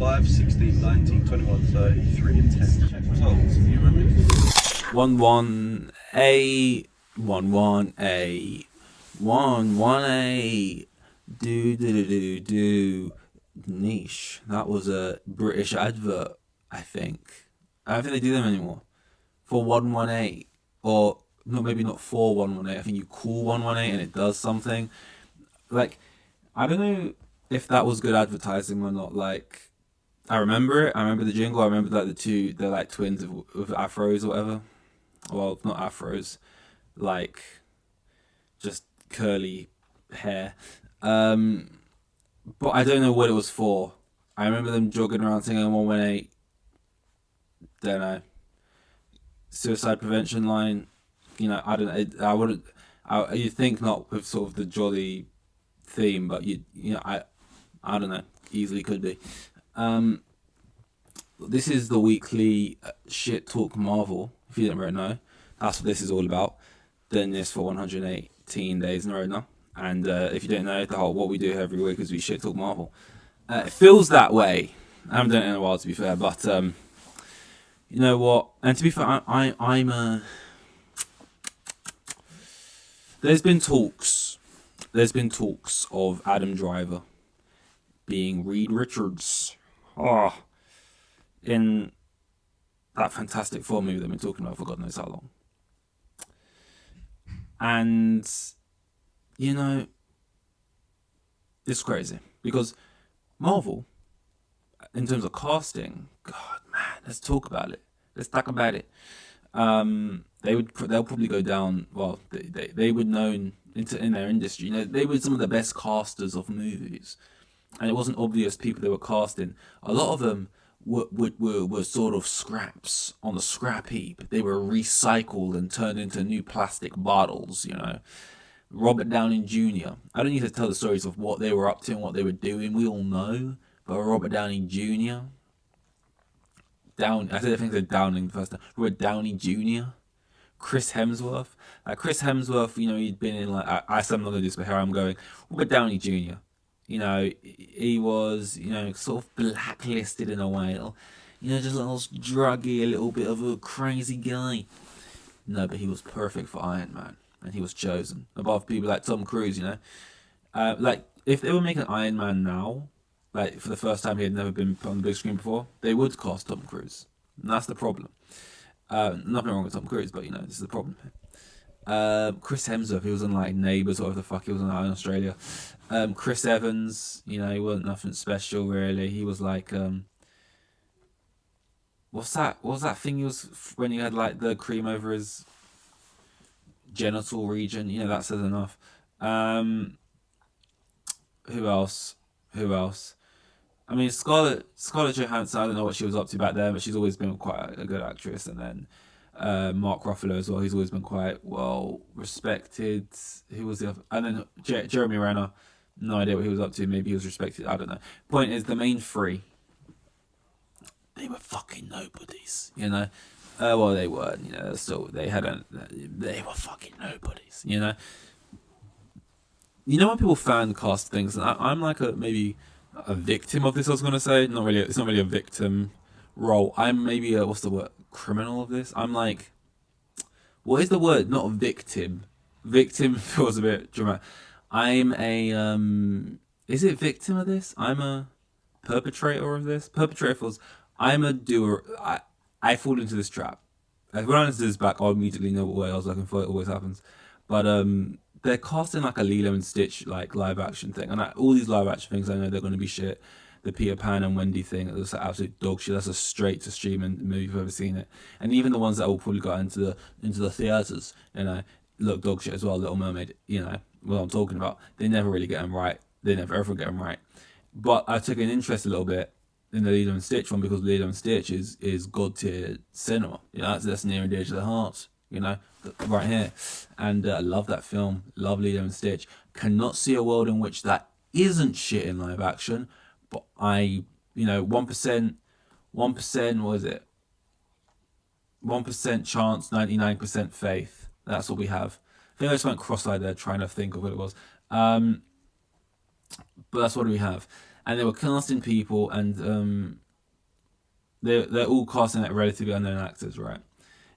5, 16, 19, 21, 30, 3 and 10. Check results. You remember? 1-1-A, 1-1-A, 1-1-A, do. Niche. That was a British advert, I think. I don't think they do them anymore. For 1-1-A. Or, no, maybe not for 1-1-A. I think you call 1-1-A and it does something. Like, I don't know if that was good advertising or not. Like, I remember it. I remember the jingle. I remember like they're like twins with afros or whatever. Well, not afros. Like, just curly hair. But I don't know what it was for. I remember them jogging around singing 1-1-8. Don't know. Suicide prevention line. You know, I don't know. I wouldn't. You'd think not with sort of the jolly theme, but I don't know. Easily could be. This is the weekly shit talk Marvel. If you didn't already know, that's what this is all about. Doing this for 118 days in a row now. And if you don't know, what we do every week is we shit talk Marvel. It feels that way. I haven't done it in a while, to be fair, but you know what? And to be fair, I'm There's been talks of Adam Driver being Reed Richards. In that Fantastic Four movie that we've been talking about for God knows how long. And you know, it's crazy because Marvel, in terms of casting, God man, let's talk about it. They'll probably go down. Well, they would known in their industry. You know, they were some of the best casters of movies, and it wasn't obvious people they were casting. A lot of them were sort of scraps on the scrap heap. They were recycled and turned into new plastic bottles. You know. Robert Downey Jr. I don't need to tell the stories of what they were up to and what they were doing. We all know. But Robert Downey Jr. I said Downing the first time. Robert Downey Jr. Chris Hemsworth. Chris Hemsworth, you know, he'd been in I said I'm not going to do this, but here I'm going. Robert Downey Jr. You know, he was, you know, sort of blacklisted in a way. You know, just a little druggy, a little bit of a crazy guy. No, but he was perfect for Iron Man. And he was chosen above people like Tom Cruise, you know. Like, if they were making Iron Man now, like, for the first time he had never been on the big screen before, they would cast Tom Cruise. And that's the problem. Nothing wrong with Tom Cruise, but, you know, this is the problem. Chris Hemsworth, he was in, like, Neighbours, whatever the fuck he was in Australia. Chris Evans, you know, he wasn't nothing special, really. He was, like, what was that thing he was, when he had, like, the cream over his genital region, you know, that says enough. Who else? I mean, Scarlett Johansson, I don't know what she was up to back then, but she's always been quite a good actress. And then Mark Ruffalo as well, he's always been quite well respected. Who was the other? And then Jeremy Renner, no idea what he was up to. Maybe he was respected, I don't know. Point is, the main three, they were fucking nobodies, you know. Well, they were, you know, they were fucking nobodies, you know. You know when people fan cast things, and I'm like maybe a victim of this, I was going to say. It's not really a victim role. I'm maybe what's the word? Criminal of this? I'm like, what is the word? Not a victim. Victim feels a bit dramatic. I'm is it victim of this? I'm a perpetrator of this? Perpetrator feels, I'm a doer. I fall into this trap. When I listen to this back, I'll immediately know what way I was looking for. It always happens. But they're casting like a Lilo and Stitch like live action thing, and all these live action things I know they're going to be shit. The Peter Pan and Wendy thing, that's an absolute dog shit. That's a straight to streaming movie if you've ever seen it. And even the ones that will probably got into the theaters, you know, look dog shit as well. Little Mermaid, you know what I'm talking about. They never really get them right. They never ever get them right. But I took an interest a little bit in the Lilo and Stitch one because Lilo and Stitch is god tier cinema. You know, that's near and dear to the heart. You know, right here, and I love that film. Love Lilo and Stitch. Cannot see a world in which that isn't shit in live action. But 1%, what is it? 1% chance, 99% faith. That's what we have. I think I just went cross-eyed there trying to think of what it was. But that's what we have. and they were casting people, and they're all casting like relatively unknown actors, right?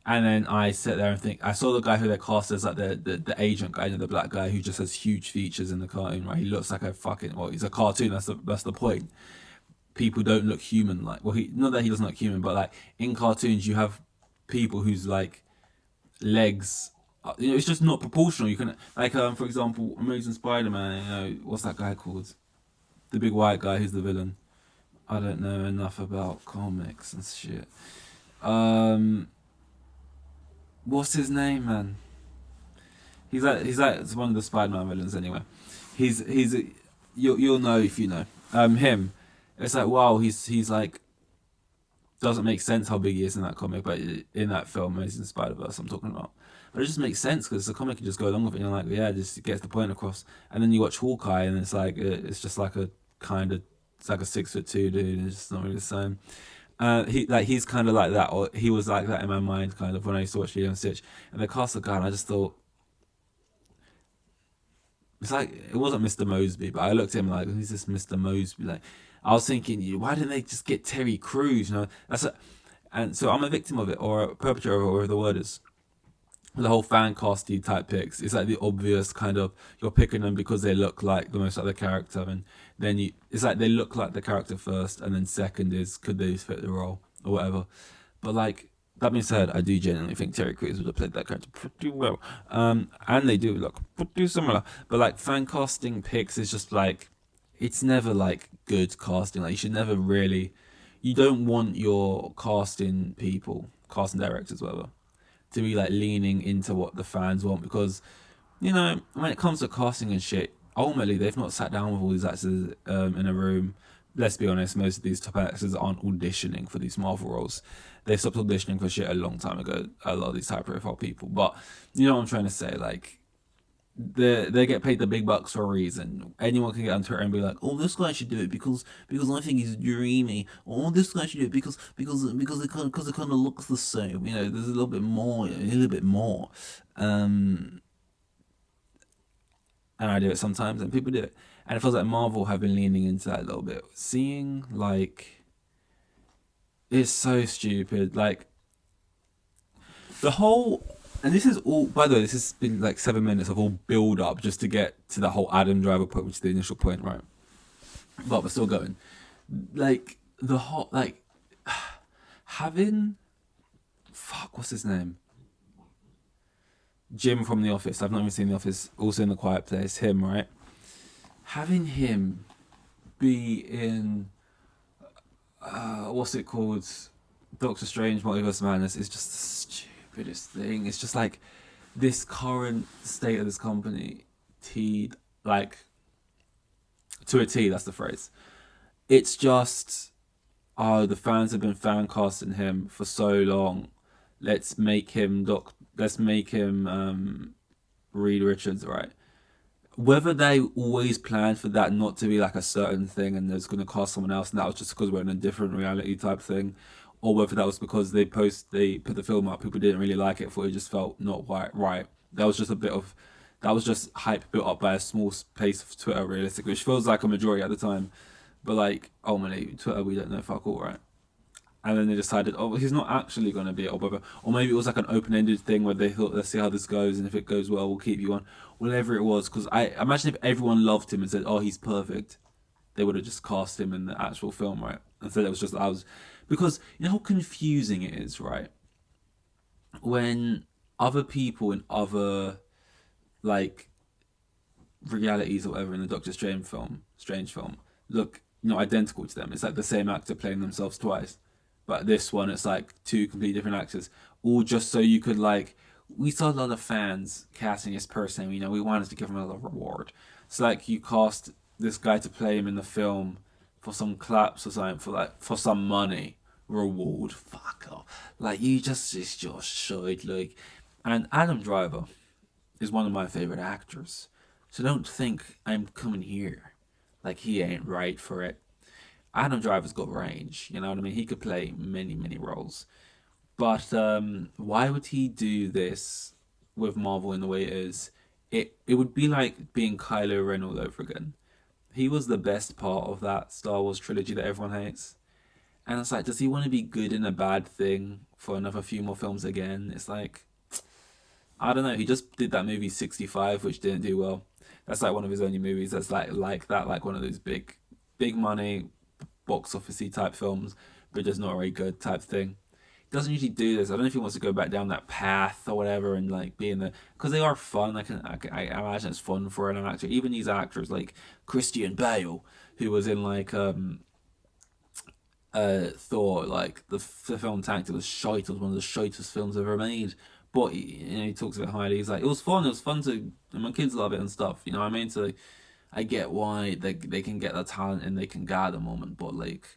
And then I sit there and think, I saw the guy who they cast as like the agent guy, the black guy who just has huge features in the cartoon, right? He looks like a fucking, well, he's a cartoon. That's the point. People don't look human, like, well, he, not that he doesn't look human, but like in cartoons you have people whose like legs, it's just not proportional. You can like, for example, Amazing Spider-Man. What's that guy called? The big white guy who's the villain. I don't know enough about comics and shit. What's his name, man? He's like it's one of the Spider-Man villains anyway. He's you'll know if you know him. It's like, wow, he's like, doesn't make sense how big he is in that comic, but in that film, Amazing Spider-Verse, I'm talking about. But it just makes sense because the comic can just go along with it. And you're like, yeah, just gets the point across. And then you watch Hawkeye, and it's like it's just like a kind of, it's like a 6'2" dude. And it's just not really the same. He's kind of like that, or he was like that in my mind, kind of when I used to watch Lilo and Stitch. And they cast the guy, and I just thought, it's like, it wasn't Mr. Mosby, but I looked at him like, who's this Mr. Mosby? Like, I was thinking, why didn't they just get Terry Crews? And so I'm a victim of it, or a perpetrator, or whatever the word is. The whole fan casty type picks. It's like the obvious kind of, you're picking them because they look like the most like the character, and then it's like they look like the character first, and then second is, could they fit the role or whatever. But like, that being said, I do genuinely think Terry Crews would have played that character pretty well. And they do look pretty similar. But like, fan casting picks is just like, it's never like good casting. Like, you should never really, you don't want your casting directors, whatever, to be like leaning into what the fans want, because when it comes to casting and shit, ultimately they've not sat down with all these actors in a room. Let's be honest, most of these top actors aren't auditioning for these Marvel roles. They stopped auditioning for shit a long time ago, a lot of these high profile people. But you know what I'm trying to say, like, they get paid the big bucks for a reason. Anyone can get on Twitter and be like, "Oh, this guy should do it because I think he's dreamy." Or, "Oh, this guy should do it because it kind of looks the same." There's a little bit more, and I do it sometimes, and people do it, and it feels like Marvel have been leaning into that a little bit. Seeing like, it's so stupid. Like, the whole, and this is all, by the way, this has been like 7 minutes of all build up just to get to the whole Adam Driver point, which is the initial point, right? But we're still going. Like, the whole, like, having, fuck, what's his name? Jim from The Office. I've not even seen The Office. Also in The Quiet Place. Him, right? Having him be in, what's it called? Doctor Strange Multiverse of Madness is just the stupidest thing. It's just like, this current state of this company, like, to a T, that's the phrase. It's just, oh, the fans have been fan casting him for so long. Let's make him Reed Richards, right? Whether they always planned for that not to be like a certain thing, and they're just going to cast someone else, and that was just because we're in a different reality type thing, or whether that was because they put the film up, people didn't really like it, thought it just felt not quite right. That was just hype built up by a small space of Twitter, realistically, which feels like a majority at the time. But like, ultimately, Twitter, we don't know fuck all, right? And then they decided, oh, he's not actually going to be it, or maybe it was like an open-ended thing where they thought, let's see how this goes, and if it goes well, we'll keep you on. Whatever it was, because I imagine if everyone loved him and said, oh, he's perfect, they would have just cast him in the actual film, right? Instead, it was just, because you know how confusing it is, right? When other people in other, like, realities or whatever in the Doctor Strange film, look, identical to them. It's like the same actor playing themselves twice. But this one, it's like two completely different actors, all just so you could, like, we saw a lot of fans casting this person. We wanted to give him a little reward. So like, you cast this guy to play him in the film for some claps or something, for some money reward. Fuck off. Like, it's just shit. Like, and Adam Driver is one of my favorite actors. So don't think I'm coming here like he ain't right for it. Adam Driver's got range, you know what I mean? He could play many, many roles. But why would he do this with Marvel in the way it is? It would be like being Kylo Ren all over again. he was the best part of that Star Wars trilogy that everyone hates. And it's like, does he want to be good in a bad thing for another few more films again? It's like, I don't know. He just did that movie 65, which didn't do well. That's like one of his only movies that's like that, like one of those big money, box officey type films, but just not very good type thing. He doesn't usually do this. I don't know if he wants to go back down that path or whatever and like be in the, because they are fun. I imagine it's fun for an actor. Even these actors like Christian Bale, who was in like Thor, like the film Tanked, it was shite. It was one of the shitest films ever made. But he talks about highly. He's like, it was fun. It was fun to, and my kids love it and stuff. You know what I mean? So I get why they can get that talent and they can get at the moment. But like,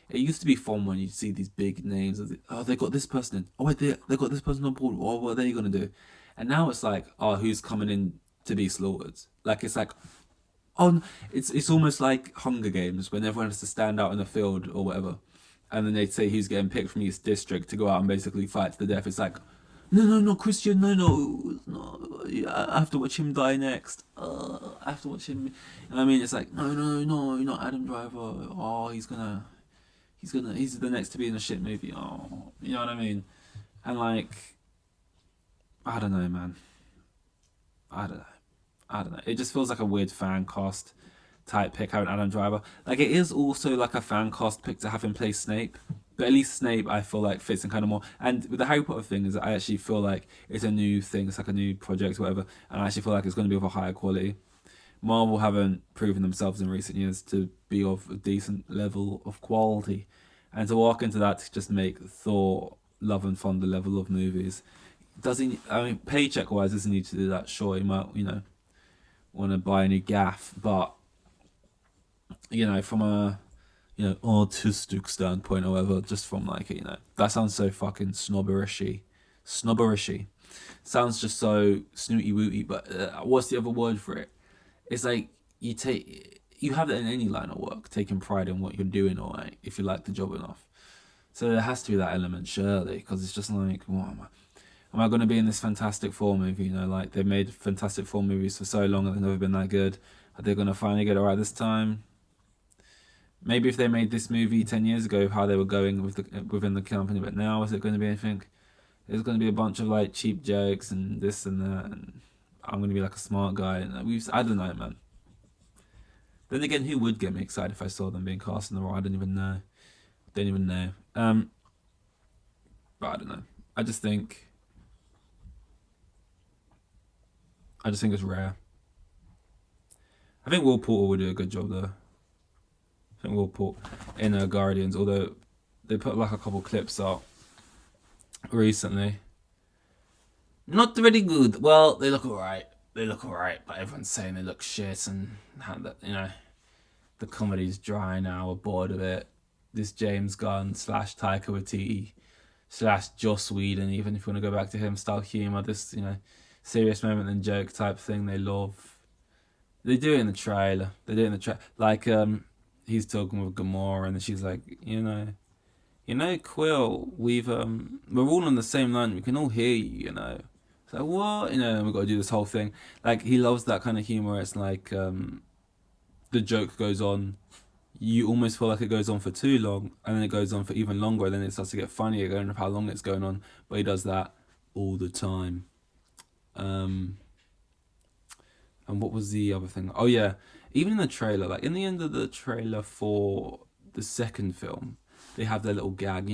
it used to be fun when you see these big names. Oh, they got this person in. Oh, wait, they got this person on board. Oh, what are they gonna do? And now it's like, oh, who's coming in to be slaughtered? Like it's like, oh, it's almost like Hunger Games when everyone has to stand out in the field or whatever, and then they say who's getting picked from each district to go out and basically fight to the death. It's like, no, Christian, no. I have to watch him die next. I have to watch him. I mean, it's like, no, not Adam Driver. Oh, he's the next to be in a shit movie. Oh, you know what I mean? And like, I don't know, man. I don't know. It just feels like a weird fan cast type pick having Adam Driver. Like it is also like a fan cast pick to have him play Snape. But at least Snape, I feel like fits in kind of more. And with the Harry Potter thing, is I actually feel like it's a new thing. It's like a new project, or whatever. And I actually feel like it's going to be of a higher quality. Marvel haven't proven themselves in recent years to be of a decent level of quality, and to walk into that to just make Thor Love and Thunder level of movies, does he? I mean, paycheck wise, doesn't need to do that. Sure, he might, want to buy a new gaff, but from a artistic standpoint, or whatever, just from like that sounds so fucking snobberishy. Sounds just so snooty wooty. But what's the other word for it? It's like you have that in any line of work, taking pride in what you're doing, or like, if you like the job enough. So there has to be that element, surely, because it's just like, what am I going to be in this Fantastic Four movie? Like they've made Fantastic Four movies for so long and they've never been that good. Are they going to finally get it right this time? Maybe if they made this movie 10 years ago, how they were going within the company, but now is it going to be anything? There's going to be a bunch of like cheap jokes and this and that, and I'm going to be like a smart guy. And I don't know, man. Then again, who would get me excited if I saw them being cast in the role? I don't even know. But I don't know. I just think it's rare. I think Will Porter would do a good job though. I think Will Porter in Guardians, although they put like a couple clips out recently. Not really good. Well, they look alright. But everyone's saying they look shit and the comedy's dry now. We're bored of it. This James Gunn / Taika Waititi / Joss Whedon, even if you want to go back to him, style humor, this serious moment and joke type thing they love. They do it in the trailer. Like he's talking with Gamora and she's like, Quill, we're all on the same line. We can all hear you. It's like, what? We've got to do this whole thing. Like he loves that kind of humor. It's like the joke goes on. You almost feel like it goes on for too long, and then it goes on for even longer, and then it starts to get funnier going of how long it's going on. But he does that all the time. And what was the other thing? Oh yeah, even in the trailer, like in the end of the trailer for the second film, they have their little gag.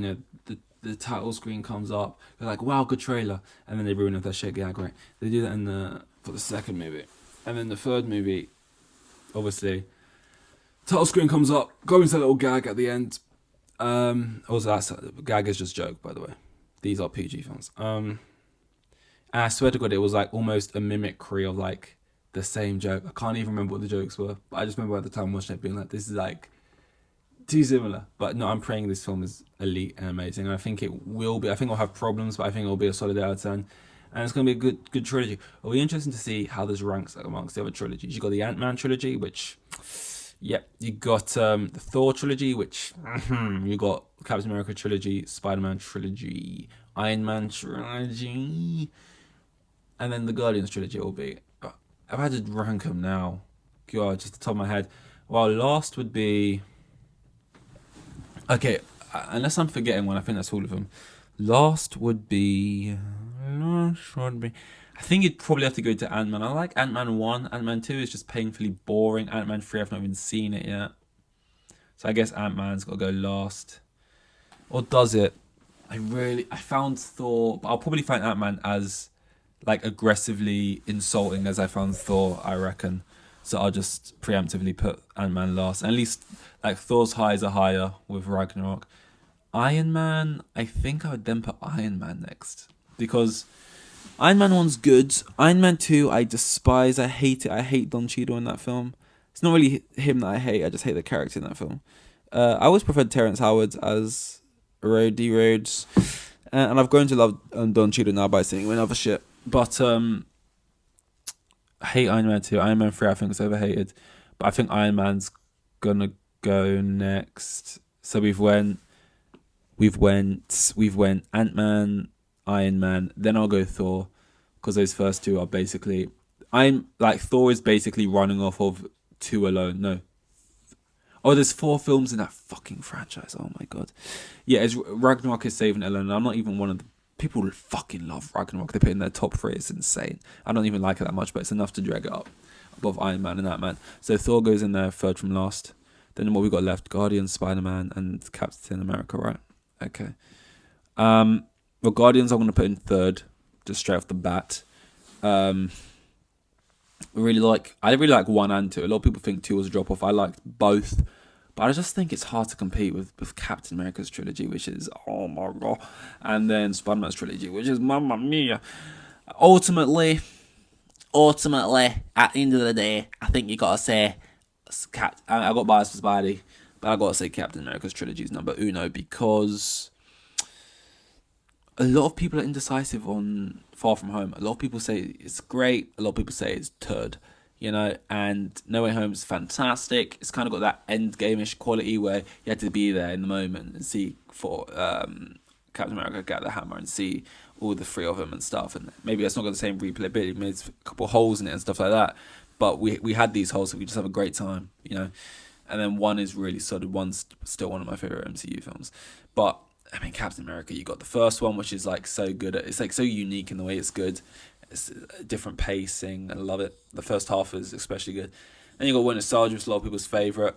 The title screen comes up. They're like, "Wow, good trailer," and then they ruin it with that shit gag, right? They do that for the second movie, and then the third movie, obviously, title screen comes up, go into that little gag at the end. Also, that gag is just joke, by the way. These are PG films. And I swear to God, it was like almost a mimicry of like the same joke. I can't even remember what the jokes were, but I just remember at the time watching it being like, this is like too similar. But no, I'm praying this film is elite and amazing. And I think it will be. I think I'll have problems, but I think it'll be a solid out of 10. And it's going to be a good trilogy. It'll be interesting to see how this ranks amongst the other trilogies. You got the Ant-Man trilogy, which, yep. You got the Thor trilogy, which, you got Captain America trilogy, Spider-Man trilogy, Iron Man trilogy, and then the Guardians trilogy will be. If I had to rank them now, God, just the top of my head, Well, last would be. Okay, unless I'm forgetting one, I think that's all of them. Last would be. I think you'd probably have to go to Ant-Man. I like Ant-Man 1. Ant-Man 2 is just painfully boring. Ant-Man 3, I've not even seen it yet. So I guess Ant-Man's got to go last. Or does it? I found Thor, but I'll probably find Ant-Man as like aggressively insulting as I found Thor, I reckon. So I'll just preemptively put Ant-Man last. And at least like Thor's highs are higher with Ragnarok. Iron Man, I think I would then put Iron Man next. Because Iron Man 1's good. Iron Man 2, I despise. I hate it. I hate Don Cheadle in that film. It's not really him that I hate. I just hate the character in that film. I always preferred Terrence Howard as Rhodey Rhodes. And I've grown to love Don Cheadle now by seeing him in other shit. But I hate Iron Man 2. Iron Man 3 I think is overhated. But I think Iron Man's gonna go next. So we've went Ant-Man, Iron Man, then I'll go Thor, because those first two are basically Thor is basically running off of two alone. No. Oh, there's 4 films in that fucking franchise. Oh my god. Yeah, Ragnarok is saving it alone. I'm not even one of the people who fucking love Ragnarok. They put it in their top 3. It's insane. I don't even like it that much, but it's enough to drag it up above Iron Man and Ant-Man. So Thor goes in there third from last. Then what we got left? Guardians, Spider-Man, and Captain America, right? Okay. Well, Guardians I'm going to put in third, just straight off the bat. I really like 1 and 2. A lot of people think 2 was a drop off. I liked both, but I just think it's hard to compete with Captain America's trilogy, which is oh my god, and then Spider-Man's trilogy, which is mamma mia. Ultimately, at the end of the day, I think you gotta say, I got biased for Spidey, but I gotta say Captain America's trilogy is number uno, because a lot of people are indecisive on Far From Home. A lot of people say it's great. A lot of people say it's turd, and No Way Home is fantastic. It's kind of got that Endgame-ish quality where you had to be there in the moment and see for Captain America get the hammer and see all the 3 of them and stuff. And maybe it's not got the same replayability. Maybe there's a couple of holes in it and stuff like that. But we had these holes, so we just have a great time, And then 1 is really solid. 1's still one of my favorite MCU films. But I mean, Captain America, you got the first one, which is like so good. It's like so unique in the way it's good. It's different pacing. I love it. The first half is especially good. Then you got Winter Soldier, which is a lot of people's favourite.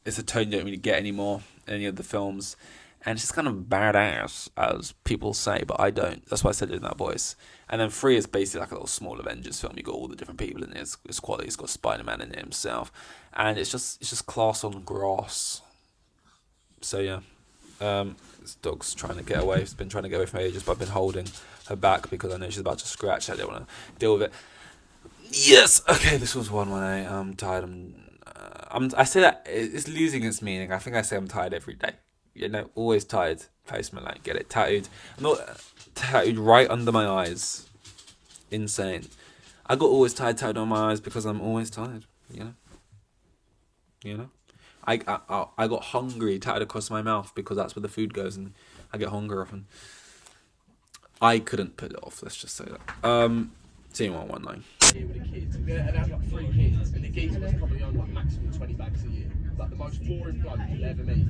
It's a tone you don't really get anymore in any of the films. And it's just kind of badass, as people say, but I don't. That's why I said it in that voice. And then 3 is basically like a little small Avengers film. You got all the different people in it. It's quality. It's got Spider-Man in it himself. And it's just class on grass. So yeah. This dog's trying to get away. She's been trying to get away from me ages, but I've been holding her back because I know she's about to scratch. I don't want to deal with it. Yes. Okay, this was 1-1-8. I'm tired. I say that it's losing its meaning. I think I say I'm tired every day. Always tired. Post Malone, get it tattooed. I'm not tattooed right under my eyes. Insane. I got always tired tattooed on my eyes because I'm always tired. I got hungry tattooed across my mouth because that's where the food goes, and I get hungry often. I couldn't put it off. Let's just say that. Team 119. With the kids, and have like 3 kids, and the geezer was probably on like maximum 20 bags a year. Like the most boring bloke you'll ever meet.